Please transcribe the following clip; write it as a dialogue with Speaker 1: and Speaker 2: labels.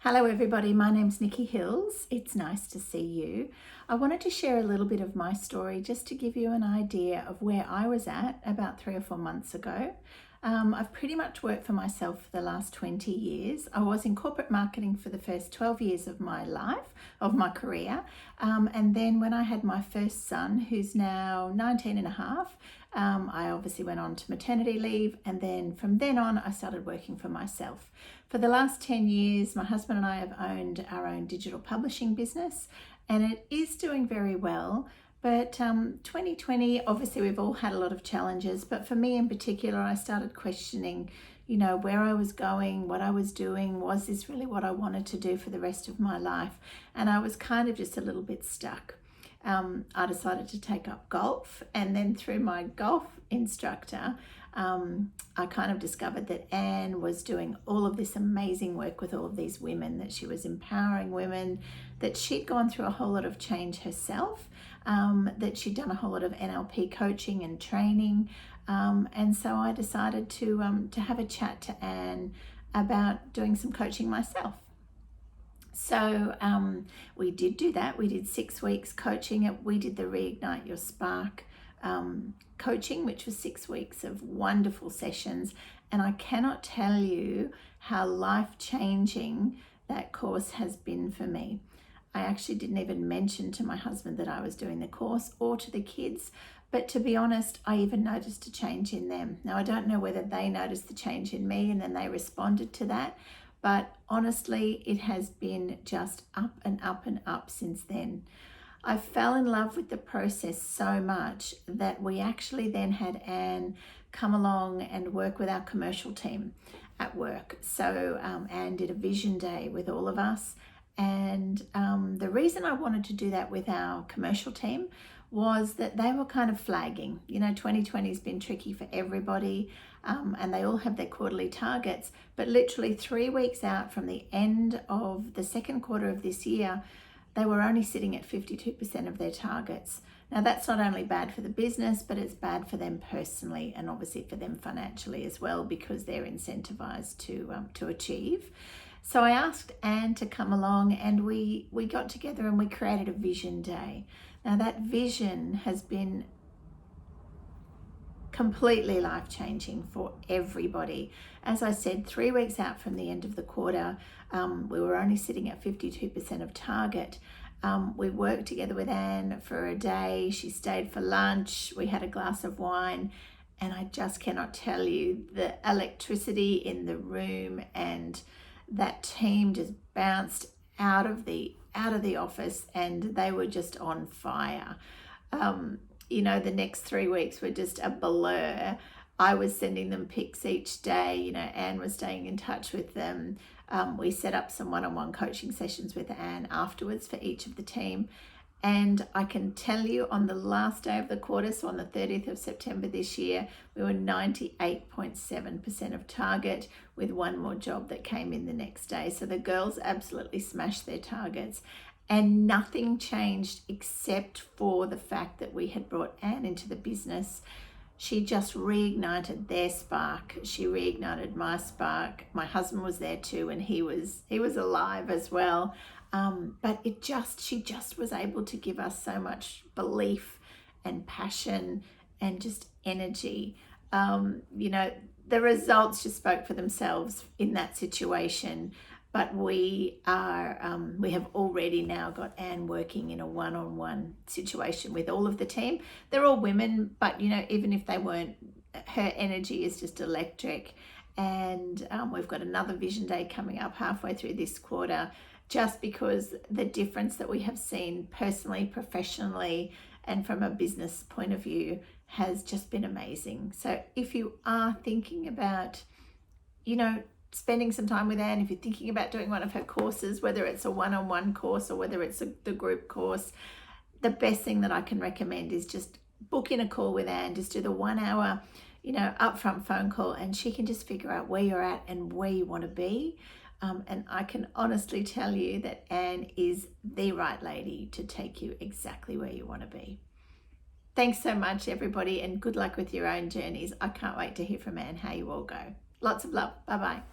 Speaker 1: Hello everybody, my name's Nikki Hills. It's nice to see you. I wanted to share a little bit of my story just to give you an idea of where I was at about 3 or 4 months ago. I've pretty much worked for myself for the last 20 years. I was in corporate marketing for the first 12 years of my life, of my career. And then when I had my first son, who's now 19 and a half, I obviously went on to maternity leave, and then from then on I started working for myself. For the last 10 years, my husband and I have owned our own digital publishing business, and it is doing very well. But 2020, obviously we've all had a lot of challenges, but for me in particular, I started questioning, where I was going, what I was doing. Was this really what I wanted to do for the rest of my life? And I was kind of just a little bit stuck. I decided to take up golf, and then through my golf instructor, I kind of discovered that Anne was doing all of this amazing work with all of these women, that she was empowering women, that she'd gone through a whole lot of change herself, that she'd done a whole lot of NLP coaching and training. And so I decided to have a chat to Anne about doing some coaching myself. So we did do that. We did 6 weeks coaching. We did the Reignite Your Spark coaching, which was 6 weeks of wonderful sessions. And I cannot tell you how life-changing that course has been for me. I actually didn't even mention to my husband that I was doing the course, or to the kids. But to be honest, I even noticed a change in them. Now, I don't know whether they noticed the change in me and then they responded to that. But honestly, it has been just up and up and up since then. I fell in love with the process so much that we actually then had Anne come along and work with our commercial team at work. So Anne did a vision day with all of us. And the reason I wanted to do that with our commercial team was that they were kind of flagging. 2020 has been tricky for everybody, and they all have their quarterly targets. But literally 3 weeks out from the end of the second quarter of this year, they were only sitting at 52% of their targets. Now, that's not only bad for the business, but it's bad for them personally, and obviously for them financially as well, because they're incentivized to achieve. So I asked Anne to come along, and we got together and we created a vision day. Now, that vision has been completely life-changing for everybody. As I said, 3 weeks out from the end of the quarter, we were only sitting at 52% of target. We worked together with Anne for a day. She stayed for lunch. We had a glass of wine, and I just cannot tell you the electricity in the room, and that team just bounced out of the office, and they were just on fire. The next 3 weeks were just a blur. I was sending them pics each day. Anne was staying in touch with them. We set up some one-on-one coaching sessions with Anne afterwards for each of the team. And I can tell you, on the last day of the quarter, so on the 30th of September this year, we were 98.7% of target, with one more job that came in the next day. So the girls absolutely smashed their targets. And nothing changed except for the fact that we had brought Anne into the business. She just reignited their spark. She reignited my spark. My husband was there too, and he was alive as well. But she just was able to give us so much belief and passion and just energy. The results just spoke for themselves in that situation. But we have already now got Anne working in a one-on-one situation with all of the team. They're all women, but even if they weren't, her energy is just electric. And we've got another vision day coming up halfway through this quarter, just because the difference that we have seen personally, professionally, and from a business point of view has just been amazing. So if you are thinking about, spending some time with Anne, if you're thinking about doing one of her courses, whether it's a one-on-one course or whether it's the group course, the best thing that I can recommend is just book in a call with Anne. Just do the 1 hour, upfront phone call, and she can just figure out where you're at and where you want to be. And I can honestly tell you that Anne is the right lady to take you exactly where you want to be. Thanks so much, everybody, and good luck with your own journeys. I can't wait to hear from Anne how you all go. Lots of love. Bye-bye.